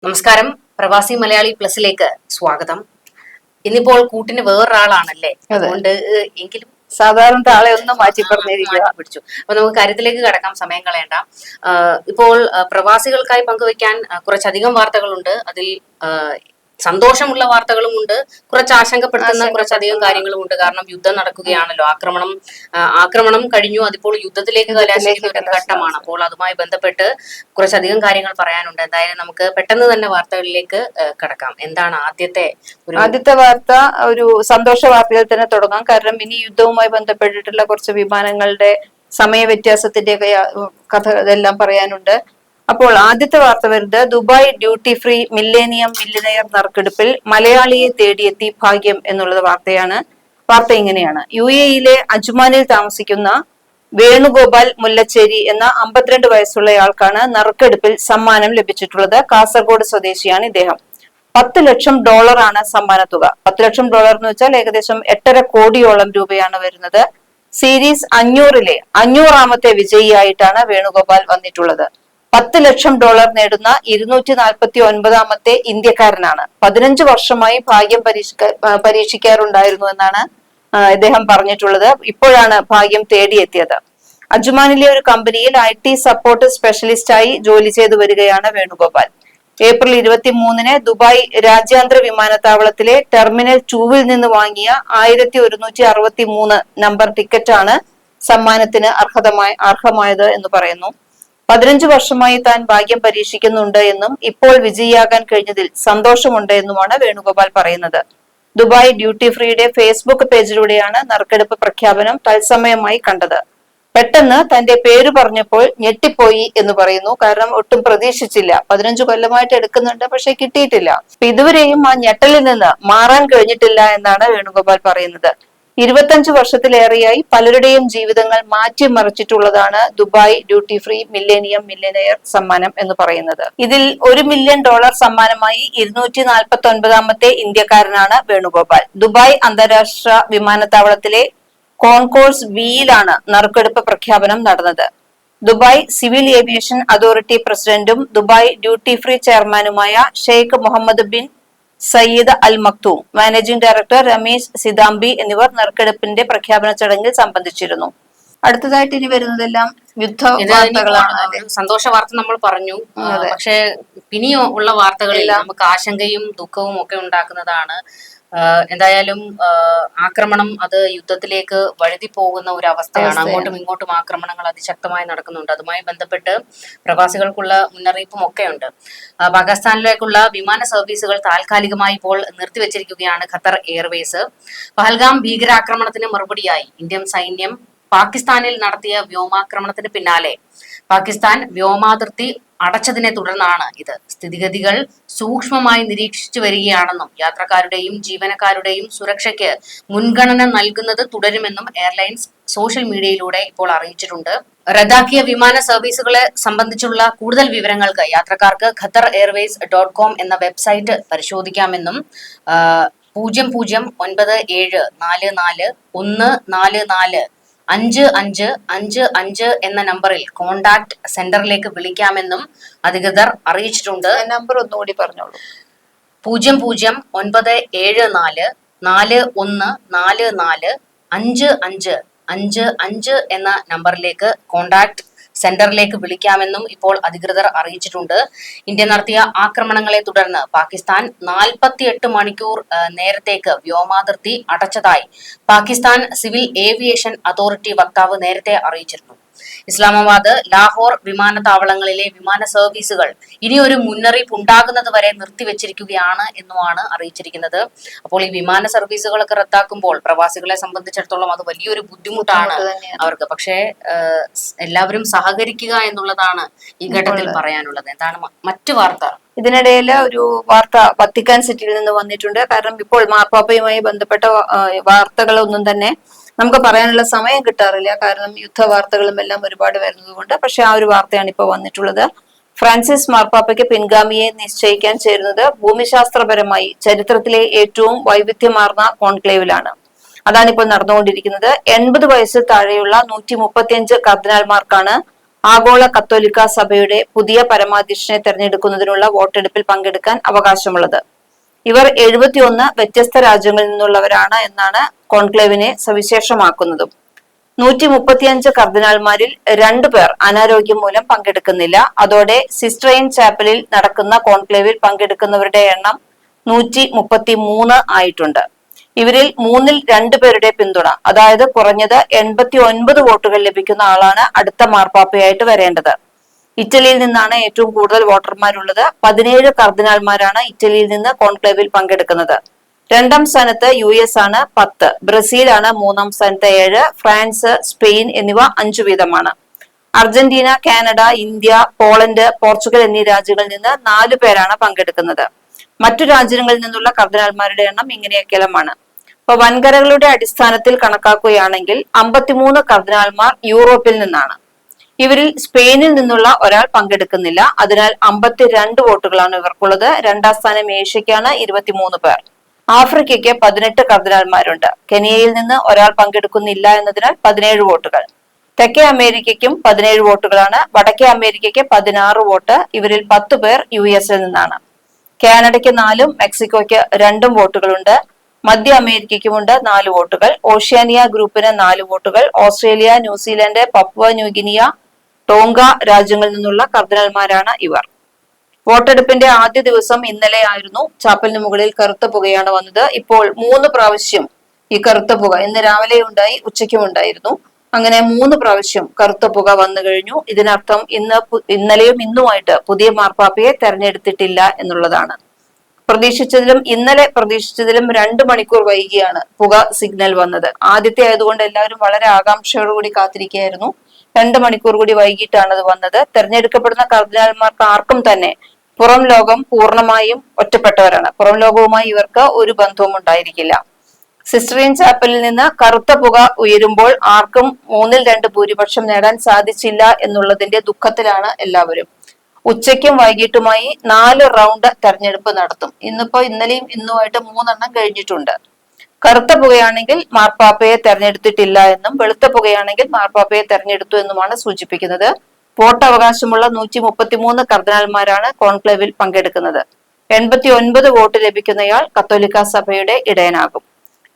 നമസ്കാരം. പ്രവാസി മലയാളി പ്ലസിലേക്ക് സ്വാഗതം. ഇന്നിപ്പോൾ കൂട്ടിന് വേറൊരാളാണല്ലേ, അതുകൊണ്ട് എങ്കിലും സാധാരണ ആളെ ഒന്ന് മാറ്റി പിടിച്ചു. അപ്പൊ നമുക്ക് കാര്യത്തിലേക്ക് കടക്കാം, സമയം കളയണ്ട. ഇപ്പോൾ പ്രവാസികൾക്കായി പങ്കുവയ്ക്കാൻ കുറച്ചധികം വാർത്തകളുണ്ട്. അതിൽ സന്തോഷമുള്ള വാർത്തകളും ഉണ്ട്, കുറച്ച് ആശങ്കപ്പെടുത്തുന്ന കുറച്ചധികം കാര്യങ്ങളും ഉണ്ട്. കാരണം യുദ്ധം നടക്കുകയാണല്ലോ, ആക്രമണം കഴിഞ്ഞു, അതിപ്പോൾ യുദ്ധത്തിലേക്ക് കലാശിക്കുന്ന ഒരു ഘട്ടമാണ്. അപ്പോൾ അതുമായി ബന്ധപ്പെട്ട് കുറച്ചധികം കാര്യങ്ങൾ പറയാനുണ്ട്. എന്തായാലും നമുക്ക് പെട്ടെന്ന് തന്നെ വാർത്തകളിലേക്ക് കടക്കാം. എന്താണ് ആദ്യത്തെ വാർത്ത? ഒരു സന്തോഷ വാർത്തയിൽ തന്നെ തുടങ്ങാം. കാരണം ഇനി യുദ്ധവുമായി ബന്ധപ്പെട്ടിട്ടുള്ള കുറച്ച് വിമാനങ്ങളുടെ സമയ വ്യത്യാസത്തിന്റെ കഥ ഇതെല്ലാം പറയാനുണ്ട്. അപ്പോൾ ആദ്യത്തെ വാർത്ത വരുന്നത് Dubai duty free millennium millionaire നറുക്കെടുപ്പിൽ മലയാളിയെ തേടിയെത്തി ഭാഗ്യം എന്നുള്ളത് വാർത്തയാണ്. വാർത്ത ഇങ്ങനെയാണ്: UAE അജ്മാനിൽ താമസിക്കുന്ന വേണുഗോപാൽ മുല്ലച്ചേരി എന്ന 52 വയസ്സുള്ളയാൾക്കാണ് നറുക്കെടുപ്പിൽ സമ്മാനം ലഭിച്ചിട്ടുള്ളത്. കാസർഗോഡ് സ്വദേശിയാണ് ഇദ്ദേഹം. $10 ലക്ഷം ആണ് സമ്മാന തുക. $10 ലക്ഷം എന്ന് വെച്ചാൽ ഏകദേശം 8.5 കോടിയോളം രൂപയാണ് വരുന്നത്. സീരീസ് 500 500ാമത്തെ വിജയിയായിട്ടാണ് വേണുഗോപാൽ വന്നിട്ടുള്ളത്. $10 ലക്ഷം നേടുന്ന 249ാമത്തെ ഇന്ത്യക്കാരനാണ്. 15 വർഷമായി ഭാഗ്യം പരീക്ഷിക്കാറുണ്ടായിരുന്നു എന്നാണ് ഇദ്ദേഹം പറഞ്ഞിട്ടുള്ളത്. ഇപ്പോഴാണ് ഭാഗ്യം തേടിയെത്തിയത്. അജ്മാനിലെ ഒരു കമ്പനിയിൽ IT സപ്പോർട്ട് സ്പെഷ്യലിസ്റ്റായി ജോലി ചെയ്തു വരികയാണ് വേണുഗോപാൽ. ഏപ്രിൽ 23 ദുബായ് രാജ്യാന്തര വിമാനത്താവളത്തിലെ ടെർമിനൽ 2 നിന്ന് വാങ്ങിയ 1163 നമ്പർ ടിക്കറ്റാണ് സമ്മാനത്തിന് അർഹമായത് എന്ന് പറയുന്നു. 15 വർഷമായി താൻ ഭാഗ്യം പരീക്ഷിക്കുന്നുണ്ട് എന്നും ഇപ്പോൾ വിജയിയാകാൻ കഴിഞ്ഞതിൽ സന്തോഷമുണ്ട് എന്നുമാണ് വേണുഗോപാൽ പറയുന്നത്. ദുബായ് ഡ്യൂട്ടി ഫ്രീയുടെ ഫേസ്ബുക്ക് പേജിലൂടെയാണ് നറുക്കെടുപ്പ് പ്രഖ്യാപനം തത്സമയമായി കണ്ടത്. പെട്ടെന്ന് തന്റെ പേര് പറഞ്ഞപ്പോൾ ഞെട്ടിപ്പോയി എന്ന് പറയുന്നു. കാരണം ഒട്ടും പ്രതീക്ഷിച്ചില്ല. 15 കൊല്ലമായിട്ട് എടുക്കുന്നുണ്ട്, പക്ഷെ കിട്ടിയിട്ടില്ല. ഇതുവരെയും ആ ഞെട്ടലിൽ നിന്ന് മാറാൻ കഴിഞ്ഞിട്ടില്ല എന്നാണ് വേണുഗോപാൽ പറയുന്നത്. 25 വർഷത്തിലേറെയായി പലരുടെയും ജീവിതങ്ങൾ മാറ്റിമറിച്ചിട്ടുള്ളതാണ് Dubai duty free millennium millionaire സമ്മാനം എന്ന് പറയുന്നത്. ഇതിൽ $1 മില്യൺ സമ്മാനമായി 249ാമത്തെ ഇന്ത്യക്കാരനാണ് വേണുഗോപാൽ. ദുബായ് അന്താരാഷ്ട്ര വിമാനത്താവളത്തിലെ കോൺകോഴ്സ് ബിയിലാണ് നറുക്കെടുപ്പ് പ്രഖ്യാപനം നടന്നത്. ദുബായ് സിവിൽ ഏവിയേഷൻ അതോറിറ്റി പ്രസിഡന്റും ദുബായ് ഡ്യൂട്ടി ഫ്രീ ചെയർമാനുമായ Sheikh Mohammed bin Saeed Al Maktoum, managing director Ramesh Cidambi എന്നിവർ നറുക്കെടുപ്പിന്റെ പ്രഖ്യാപന ചടങ്ങിൽ സംബന്ധിച്ചിരുന്നു. അടുത്തതായിട്ട് ഇനി വരുന്നതെല്ലാം യുദ്ധ വാർത്തകളാണ്. സന്തോഷ വാർത്ത നമ്മൾ പറഞ്ഞു, പക്ഷെ ഇനി ഉള്ള വാർത്തകളിൽ നമുക്ക് ആശങ്കയും ദുഃഖവും ഒക്കെ ഉണ്ടാക്കുന്നതാണ്. എന്തായാലും ആക്രമണം അത് യുദ്ധത്തിലേക്ക് വഴുതി പോകുന്ന ഒരു അവസ്ഥയാണ്. അങ്ങോട്ടും ഇങ്ങോട്ടും ആക്രമണങ്ങൾ അതിശക്തമായി നടക്കുന്നുണ്ട്. അതുമായി ബന്ധപ്പെട്ട് പ്രവാസികൾക്കുള്ള മുന്നറിയിപ്പും ഒക്കെ ഉണ്ട്. പാകിസ്ഥാനിലേക്കുള്ള വിമാന സർവീസുകൾ താൽക്കാലികമായി ഇപ്പോൾ നിർത്തിവെച്ചിരിക്കുകയാണ് ഖത്തർ എയർവേസ്. പഹൽഗാം ഭീകരാക്രമണത്തിന് മറുപടിയായി ഇന്ത്യൻ സൈന്യം പാകിസ്ഥാനിൽ നടത്തിയ വ്യോമാക്രമണത്തിന് പിന്നാലെ പാകിസ്ഥാൻ വ്യോമാതിർത്തി അടച്ചതിനെ തുടർന്നാണ് ഇത്. സ്ഥിതിഗതികൾ സൂക്ഷ്മമായി നിരീക്ഷിച്ചു വരികയാണെന്നും യാത്രക്കാരുടെയും ജീവനക്കാരുടെയും സുരക്ഷയ്ക്ക് മുൻഗണന നൽകുന്നത് തുടരുമെന്നും എയർലൈൻസ് സോഷ്യൽ മീഡിയയിലൂടെ ഇപ്പോൾ അറിയിച്ചിട്ടുണ്ട്. റദ്ദാക്കിയ വിമാന സർവീസുകളെ സംബന്ധിച്ചുള്ള കൂടുതൽ വിവരങ്ങൾക്ക് യാത്രക്കാർക്ക് ഖത്തർ എയർവേസ് .com എന്ന വെബ്സൈറ്റ് പരിശോധിക്കാമെന്നും 009744144555 എന്ന നമ്പറിൽ കോണ്ടാക്ട് സെന്ററിലേക്ക് വിളിക്കാമെന്നും അധികൃതർ അറിയിച്ചിട്ടുണ്ട്. നമ്പർ ഒന്നുകൂടി പറഞ്ഞോളൂ. 009744445555 എന്ന നമ്പറിലേക്ക് കോണ്ടാക്ട് സെന്ററിലേക്ക് വിളിക്കാമെന്നും ഇപ്പോൾ അധികൃതർ അറിയിച്ചിട്ടുണ്ട്. ഇന്ത്യ നടത്തിയ ആക്രമണങ്ങളെ തുടർന്ന് പാകിസ്ഥാൻ 48 മണിക്കൂർ നേരത്തേക്ക് വ്യോമാതിർത്തി അടച്ചതായി പാകിസ്ഥാൻ സിവിൽ ഏവിയേഷൻ അതോറിറ്റി വക്താവ് നേരത്തെ അറിയിച്ചിരുന്നു. ഇസ്ലാമാബാദ്, ലാഹോർ വിമാനത്താവളങ്ങളിലെ വിമാന സർവീസുകൾ ഇനിയൊരു മുന്നറിയിപ്പ് ഉണ്ടാകുന്നത് വരെ നിർത്തിവെച്ചിരിക്കുകയാണ് എന്നുമാണ് അറിയിച്ചിരിക്കുന്നത്. അപ്പോൾ ഈ വിമാന സർവീസുകളൊക്കെ റദ്ദാക്കുമ്പോൾ പ്രവാസികളെ സംബന്ധിച്ചിടത്തോളം അത് വലിയൊരു ബുദ്ധിമുട്ടാണ് അവർക്ക്. പക്ഷേ എല്ലാവരും സഹകരിക്കുക എന്നുള്ളതാണ് ഈ ഘട്ടത്തിൽ പറയാനുള്ളത്. എന്താണ് മറ്റു വാർത്ത? ഇതിനിടയിൽ ഒരു വാർത്ത വത്തിക്കാൻ സിറ്റിയിൽ നിന്ന് വന്നിട്ടുണ്ട്. കാരണം ഇപ്പോൾ മാർപ്പാപ്പയുമായി ബന്ധപ്പെട്ട വാർത്തകളൊന്നും തന്നെ നമുക്ക് പറയാനുള്ള സമയം കിട്ടാറില്ല. കാരണം യുദ്ധ വാർത്തകളും എല്ലാം ഒരുപാട് വരുന്നത് കൊണ്ട്. പക്ഷെ ആ ഒരു വാർത്തയാണ് ഇപ്പോൾ വന്നിട്ടുള്ളത്. ഫ്രാൻസിസ് മാർപ്പാപ്പയ്ക്ക് പിൻഗാമിയെ നിശ്ചയിക്കാൻ ചേരുന്നത് ഭൂമിശാസ്ത്രപരമായി ചരിത്രത്തിലെ ഏറ്റവും വൈവിധ്യമാർന്ന കോൺക്ലേവിലാണ്. അതാണ് ഇപ്പോൾ നടന്നുകൊണ്ടിരിക്കുന്നത്. 80 വയസ്സിൽ താഴെയുള്ള 135 കർദിനാൾമാർക്കാണ് ആഗോള കത്തോലിക്ക സഭയുടെ പുതിയ പരമാധ്യക്ഷനെ തെരഞ്ഞെടുക്കുന്നതിനുള്ള വോട്ടെടുപ്പിൽ പങ്കെടുക്കാൻ അവകാശമുള്ളത്. ഇവർ 71 വ്യത്യസ്ത രാജ്യങ്ങളിൽ നിന്നുള്ളവരാണ് എന്നാണ് കോൺക്ലേവിനെ സവിശേഷമാക്കുന്നതും. 135 കർദിനാൾമാരിൽ 2 പേർ അനാരോഗ്യം മൂലം പങ്കെടുക്കുന്നില്ല. അതോടെ സിസ്റ്ററൈൻ ചാപ്പലിൽ നടക്കുന്ന കോൺക്ലേവിൽ പങ്കെടുക്കുന്നവരുടെ എണ്ണം 133 ആയിട്ടുണ്ട്. ഇവരിൽ 2 പേരുടെ പിന്തുണ, അതായത് കുറഞ്ഞത് 89 വോട്ടുകൾ ലഭിക്കുന്ന ആളാണ് അടുത്ത മാർപ്പാപ്പയായിട്ട് വരേണ്ടത്. ഇറ്റലിയിൽ നിന്നാണ് ഏറ്റവും കൂടുതൽ വോട്ടർമാരുള്ളത്. 17 കർദിനാൾമാരാണ് ഇറ്റലിയിൽ നിന്ന് കോൺക്ലേവിൽ പങ്കെടുക്കുന്നത്. 2ാം സ്ഥാനത്ത് US ആണ് 10, ബ്രസീലാണ് 3ാം സ്ഥാനത്ത് 7, ഫ്രാൻസ്, സ്പെയിൻ എന്നിവ 5 വീതമാണ്. Argentina, Canada, India, Poland, Portugal എന്നീ രാജ്യങ്ങളിൽ നിന്ന് 4 പേരാണ് പങ്കെടുക്കുന്നത്. മറ്റു രാജ്യങ്ങളിൽ നിന്നുള്ള കർദിനാൾമാരുടെ എണ്ണം ഇങ്ങനെയൊക്കെയാണ്. അപ്പൊ വൻകരകളുടെ അടിസ്ഥാനത്തിൽ കണക്കാക്കുകയാണെങ്കിൽ 53 കർദിനാൾമാർ യൂറോപ്പിൽ നിന്നാണ്. ഇവരിൽ സ്പെയിനിൽ നിന്നുള്ള ഒരാൾ പങ്കെടുക്കുന്നില്ല. അതിനാൽ 52 വോട്ടുകളാണ് ഇവർക്കുള്ളത്. 2ാം സ്ഥാനം ഏഷ്യക്കാണ്, 23 പേർ. ആഫ്രിക്കയ്ക്ക് 18 കർദിനാൾമാരുണ്ട്. കെനിയയിൽ നിന്ന് ഒരാൾ പങ്കെടുക്കുന്നില്ല എന്നതിനാൽ 17 വോട്ടുകൾ. തെക്കേ അമേരിക്കയ്ക്കും 17 വോട്ടുകളാണ്. വടക്കേ അമേരിക്കയ്ക്ക് 16 വോട്ട്. ഇവരിൽ 10 പേർ US നിന്നാണ്. കാനഡയ്ക്ക് 4ഉം മെക്സിക്കോയ്ക്ക് 2ഉം വോട്ടുകളുണ്ട്. മധ്യ അമേരിക്കയ്ക്കുമുണ്ട് 4 വോട്ടുകൾ. ഓഷ്യാനിയ ഗ്രൂപ്പിന് 4 വോട്ടുകൾ. Australia, New Zealand, Papua New Guinea, Tonga രാജ്യങ്ങളിൽ നിന്നുള്ള കർദിനാൾമാരാണ് ഇവർ. വോട്ടെടുപ്പിന്റെ ആദ്യ ദിവസം ഇന്നലെ ആയിരുന്നു. ചാപ്പലിന് മുകളിൽ കറുത്ത പുകയാണ് വന്നത്. ഇപ്പോൾ 3 പ്രാവശ്യം ഈ കറുത്ത പുക, ഇന്ന് രാവിലെ ഉണ്ടായി, ഉച്ചയ്ക്കും ഉണ്ടായിരുന്നു. അങ്ങനെ 3 പ്രാവശ്യം കറുത്ത പുക വന്നു കഴിഞ്ഞു. ഇതിനർത്ഥം ഇന്നലെയും ഇന്നുമായിട്ട് പുതിയ മാർപ്പാപ്പയെ തെരഞ്ഞെടുത്തിട്ടില്ല എന്നുള്ളതാണ്. ഇന്നലെ പ്രതീക്ഷിച്ചതിലും 2 മണിക്കൂർ വൈകിയാണ് പുക സിഗ്നൽ വന്നത്. ആദ്യത്തെ ആയതുകൊണ്ട് എല്ലാവരും വളരെ ആകാംക്ഷയോടുകൂടി കാത്തിരിക്കുകയായിരുന്നു. 2 മണിക്കൂർ കൂടി വൈകിട്ടാണ് അത് വന്നത്. തെരഞ്ഞെടുക്കപ്പെടുന്ന കർദിനാൾമാർക്ക് ആർക്കും തന്നെ പുറം ലോകം പൂർണ്ണമായും ഒറ്റപ്പെട്ടവരാണ്. പുറം ലോകവുമായി ഇവർക്ക് ഒരു ബന്ധവും ഉണ്ടായിരിക്കില്ല. സിസ്റ്ററൈൻ ചാപ്പലിൽ നിന്ന് കറുത്ത പുക ഉയരുമ്പോൾ ആർക്കും 3/2 ഭൂരിപക്ഷം നേടാൻ സാധിച്ചില്ല എന്നുള്ളതിന്റെ ദുഃഖത്തിലാണ് എല്ലാവരും. ഉച്ചയ്ക്കും വൈകിട്ടുമായി 4 റൗണ്ട് തെരഞ്ഞെടുപ്പ് നടത്തും. ഇന്നലെയും ഇന്നുമായിട്ട് 3 എണ്ണം കഴിഞ്ഞിട്ടുണ്ട്. കറുത്ത പുകയാണെങ്കിൽ മാർപ്പാപ്പയെ തെരഞ്ഞെടുത്തിട്ടില്ല എന്നും, വെളുത്ത പുകയാണെങ്കിൽ മാർപ്പാപ്പയെ തെരഞ്ഞെടുത്തു എന്നുമാണ് സൂചിപ്പിക്കുന്നത്. വോട്ടവകാശമുള്ള 133 കർദിനാൾമാരാണ് കോൺക്ലേവിൽ പങ്കെടുക്കുന്നത്. 89 വോട്ട് ലഭിക്കുന്നയാൾ കത്തോലിക്ക സഭയുടെ ഇടയനാകും.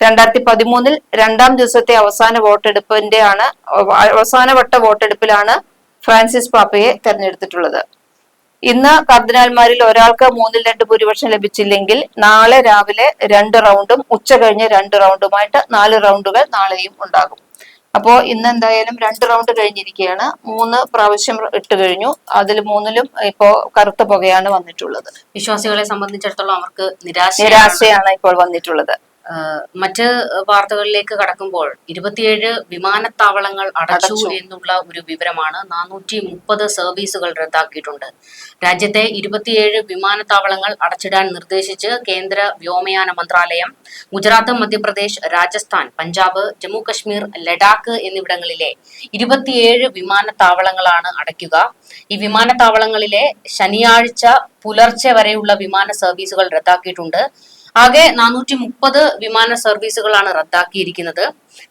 2013 2ാം ദിവസത്തെ അവസാനവട്ട വോട്ടെടുപ്പിലാണ് ഫ്രാൻസിസ് പാപ്പയെ തെരഞ്ഞെടുത്തിട്ടുള്ളത്. ഇന്ന് കർദിനാൾമാരിൽ ഒരാൾക്ക് 3/2 ഭൂരിപക്ഷം ലഭിച്ചില്ലെങ്കിൽ നാളെ രാവിലെ 2 റൗണ്ടും ഉച്ച കഴിഞ്ഞ് 2 റൗണ്ടുമായിട്ട് 4 റൗണ്ടുകൾ നാളെയും ഉണ്ടാകും. അപ്പോ ഇന്ന് എന്തായാലും 2 റൗണ്ട് കഴിഞ്ഞിരിക്കുകയാണ്. 3 പ്രാവശ്യം ഇട്ട് കഴിഞ്ഞു. അതിൽ 3ലും ഇപ്പോ കറുത്ത പുകയാണ് വന്നിട്ടുള്ളത്. വിശ്വാസികളെ സംബന്ധിച്ചിടത്തോളം അവർക്ക് നിരാശയാണ് ഇപ്പോൾ വന്നിട്ടുള്ളത്. മറ്റ് വാർത്തകളിലേക്ക് കടക്കുമ്പോൾ 27 വിമാനത്താവളങ്ങൾ അടച്ചു എന്നുള്ള ഒരു വിവരമാണ്. 430 സർവീസുകൾ റദ്ദാക്കിയിട്ടുണ്ട്. രാജ്യത്തെ 27 വിമാനത്താവളങ്ങൾ അടച്ചിടാൻ നിർദ്ദേശിച്ച് കേന്ദ്ര വ്യോമയാന മന്ത്രാലയം ഗുജറാത്ത്, മധ്യപ്രദേശ്, രാജസ്ഥാൻ, പഞ്ചാബ്, ജമ്മു കശ്മീർ, ലഡാക്ക് എന്നിവിടങ്ങളിലെ 27 വിമാനത്താവളങ്ങളാണ് അടയ്ക്കുക. ഈ വിമാനത്താവളങ്ങളിലെ ശനിയാഴ്ച പുലർച്ചെ വരെയുള്ള വിമാന സർവീസുകൾ റദ്ദാക്കിയിട്ടുണ്ട്. ആകെ 430 വിമാന സർവീസുകളാണ് റദ്ദാക്കിയിരിക്കുന്നത്.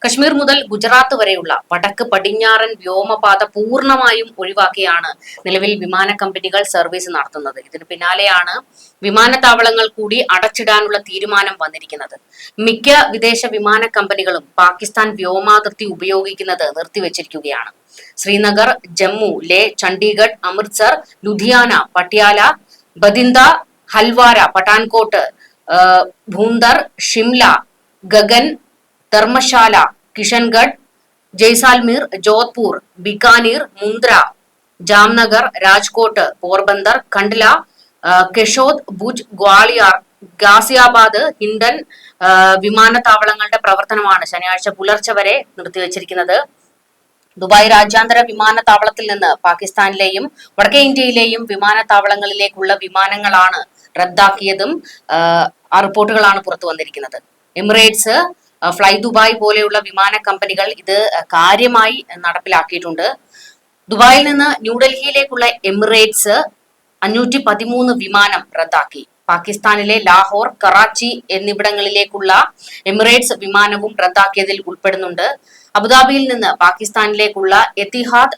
കശ്മീർ മുതൽ ഗുജറാത്ത് വരെയുള്ള വടക്ക് പടിഞ്ഞാറൻ വ്യോമപാത പൂർണ്ണമായും ഒഴിവാക്കിയാണ് നിലവിൽ വിമാന കമ്പനികൾ സർവീസ് നടത്തുന്നത്. ഇതിന് പിന്നാലെയാണ് വിമാനത്താവളങ്ങൾ കൂടി അടച്ചിടാനുള്ള തീരുമാനം വന്നിരിക്കുന്നത്. മിക്ക വിദേശ വിമാന കമ്പനികളും പാകിസ്ഥാൻ വ്യോമാതിർത്തി ഉപയോഗിക്കുന്നത് നിർത്തിവെച്ചിരിക്കുകയാണ്. ശ്രീനഗർ, ജമ്മു, ലേ, ചണ്ഡീഗഡ്, അമൃത്സർ, ലുധിയാന, പട്യാല, ബതിന്ദ, ഹൽവാര, പठानकोट, ഭൂന്ദർ, ഷിംല, ഗഗൻ, ധർമ്മശാല, കിഷൻഗഡ്, ജയ്സാൽമീർ, ജോധ്പൂർ, ബിക്കാനീർ, മുന്ദ്ര, ജാംനഗർ, രാജ്കോട്ട്, പോർബന്ദർ, കണ്ട്ല, കെഷോദ്, ഭുജ്, ഗ്വാളിയർ, ഗാസിയാബാദ്, ഹിൻഡൻ വിമാനത്താവളങ്ങളുടെ പ്രവർത്തനമാണ് ശനിയാഴ്ച പുലർച്ചെ വരെ നിർത്തിവച്ചിരിക്കുന്നത്. ദുബായ് രാജ്യാന്തര വിമാനത്താവളത്തിൽ നിന്ന് പാകിസ്ഥാനിലെയും വടക്കേ ഇന്ത്യയിലെയും വിമാനത്താവളങ്ങളിലേക്കുള്ള വിമാനങ്ങളാണ് റദ്ദാക്കിയതും റിപ്പോർട്ടുകളാണ് പുറത്തു വന്നിരിക്കുന്നത്. എമിറേറ്റ്സ്, ഫ്ലൈ ദുബായ് പോലെയുള്ള വിമാന കമ്പനികൾ ഇത് കാര്യമായി നടപ്പിലാക്കിയിട്ടുണ്ട്. ദുബായിൽ നിന്ന് ന്യൂഡൽഹിയിലേക്കുള്ള എമിറേറ്റ്സ് 513 വിമാനം റദ്ദാക്കി. പാകിസ്ഥാനിലെ ലാഹോർ, കറാച്ചി എന്നിവിടങ്ങളിലേക്കുള്ള എമിറേറ്റ്സ് വിമാനവും റദ്ദാക്കിയതിൽ ഉൾപ്പെടുന്നുണ്ട്. അബുദാബിയിൽ നിന്ന് പാകിസ്ഥാനിലേക്കുള്ള എത്തിഹാദ്,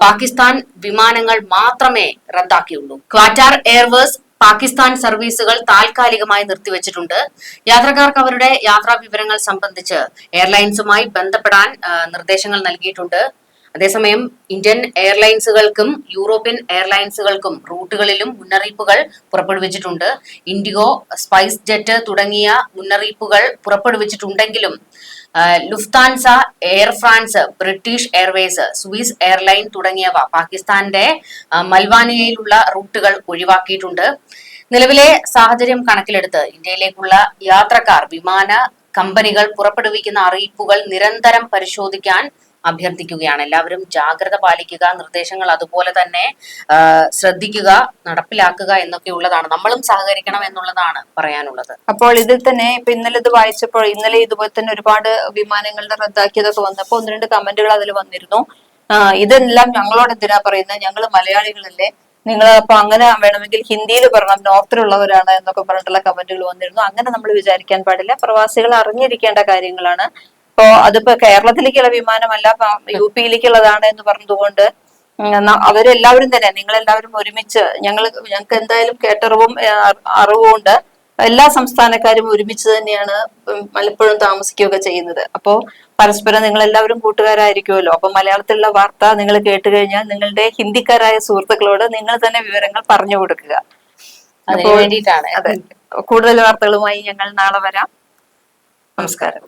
പാകിസ്ഥാൻ വിമാനങ്ങൾ മാത്രമേ റദ്ദാക്കിയുള്ളൂ. ക്വാറ്റാർ എയർവേസ് പാകിസ്ഥാൻ സർവീസുകൾ താൽക്കാലികമായി നിർത്തിവച്ചിട്ടുണ്ട്. യാത്രക്കാർക്ക് അവരുടെ യാത്രാ വിവരങ്ങൾ സംബന്ധിച്ച് എയർലൈൻസുമായി ബന്ധപ്പെടാൻ നിർദ്ദേശങ്ങൾ നൽകിയിട്ടുണ്ട്. അതേസമയം ഇന്ത്യൻ എയർലൈൻസുകൾക്കും യൂറോപ്യൻ എയർലൈൻസുകൾക്കും റൂട്ടുകളിലും മുന്നറിയിപ്പുകൾ പുറപ്പെടുവിച്ചിട്ടുണ്ട്. ഇൻഡിഗോ, സ്പൈസ് ജെറ്റ് തുടങ്ങിയ മുന്നറിയിപ്പുകൾ പുറപ്പെടുവിച്ചിട്ടുണ്ടെങ്കിലും Lufthansa, Air France, British Airways, Swiss airline തുടങ്ങിയവ പാകിസ്ഥാന്റെ മൽവാനിയയിലുള്ള റൂട്ടുകൾ ഒഴിവാക്കിയിട്ടുണ്ട്. നിലവിലെ സാഹചര്യം കണക്കിലെടുത്ത് ഇന്ത്യയിലേക്കുള്ള യാത്രക്കാർ വിമാന കമ്പനികൾ പുറപ്പെടുവിക്കുന്ന അറിയിപ്പുകൾ നിരന്തരം പരിശോധിക്കാൻ അഭ്യർത്ഥിക്കുകയാണ്. എല്ലാവരും ജാഗ്രത പാലിക്കുക, നിർദ്ദേശങ്ങൾ അതുപോലെ തന്നെ ശ്രദ്ധിക്കുക, നടപ്പിലാക്കുക എന്നൊക്കെ ഉള്ളതാണ്. നമ്മളും സഹകരിക്കണം എന്നുള്ളതാണ് പറയാനുള്ളത്. അപ്പോൾ ഇതിൽ തന്നെ ഇപ്പൊ ഇന്നലെ ഇത് വായിച്ചപ്പോൾ ഇന്നലെ ഇതുപോലെ തന്നെ ഒരുപാട് വിമാനങ്ങളുടെ റദ്ദാക്കിയതൊക്കെ വന്നപ്പോൾ 1-2 കമന്റുകൾ അതിൽ വന്നിരുന്നു. ഇതെല്ലാം ഞങ്ങളോട് എന്തിനാ പറയുന്നത്, ഞങ്ങൾ മലയാളികളല്ലേ, നിങ്ങൾ അപ്പൊ അങ്ങനെ വേണമെങ്കിൽ ഹിന്ദിയിൽ പറയണം, നോർത്തിലുള്ളവരാണ് എന്നൊക്കെ പറഞ്ഞിട്ടുള്ള കമന്റുകൾ വന്നിരുന്നു. അങ്ങനെ നമ്മൾ വിചാരിക്കാൻ പാടില്ല. പ്രവാസികൾ അറിഞ്ഞിരിക്കേണ്ട കാര്യങ്ങളാണ്. അപ്പോ അതിപ്പോ കേരളത്തിലേക്കുള്ള വിമാനമല്ല, UP-യിലേക്കുള്ളതാണ് എന്ന് പറഞ്ഞതുകൊണ്ട് അവരെല്ലാവരും തന്നെ, നിങ്ങളെല്ലാവരും ഒരുമിച്ച്, ഞങ്ങൾക്ക് എന്തായാലും കേട്ടറിവും അറിവും ഉണ്ട്. എല്ലാ സംസ്ഥാനക്കാരും ഒരുമിച്ച് തന്നെയാണ് പലപ്പോഴും താമസിക്കുകയൊക്കെ ചെയ്യുന്നത്. അപ്പോ പരസ്പരം നിങ്ങൾ എല്ലാവരും കൂട്ടുകാരായിരിക്കുമല്ലോ. അപ്പൊ മലയാളത്തിലുള്ള വാർത്ത നിങ്ങൾ കേട്ട് കഴിഞ്ഞാൽ നിങ്ങളുടെ ഹിന്ദിക്കാരായ സുഹൃത്തുക്കളോട് നിങ്ങൾ തന്നെ വിവരങ്ങൾ പറഞ്ഞു കൊടുക്കുക. അതിനു വേണ്ടിയിട്ടാണ്. അതെ, കൂടുതൽ വാർത്തകളുമായി ഞങ്ങൾ നാളെ വരാം. നമസ്കാരം.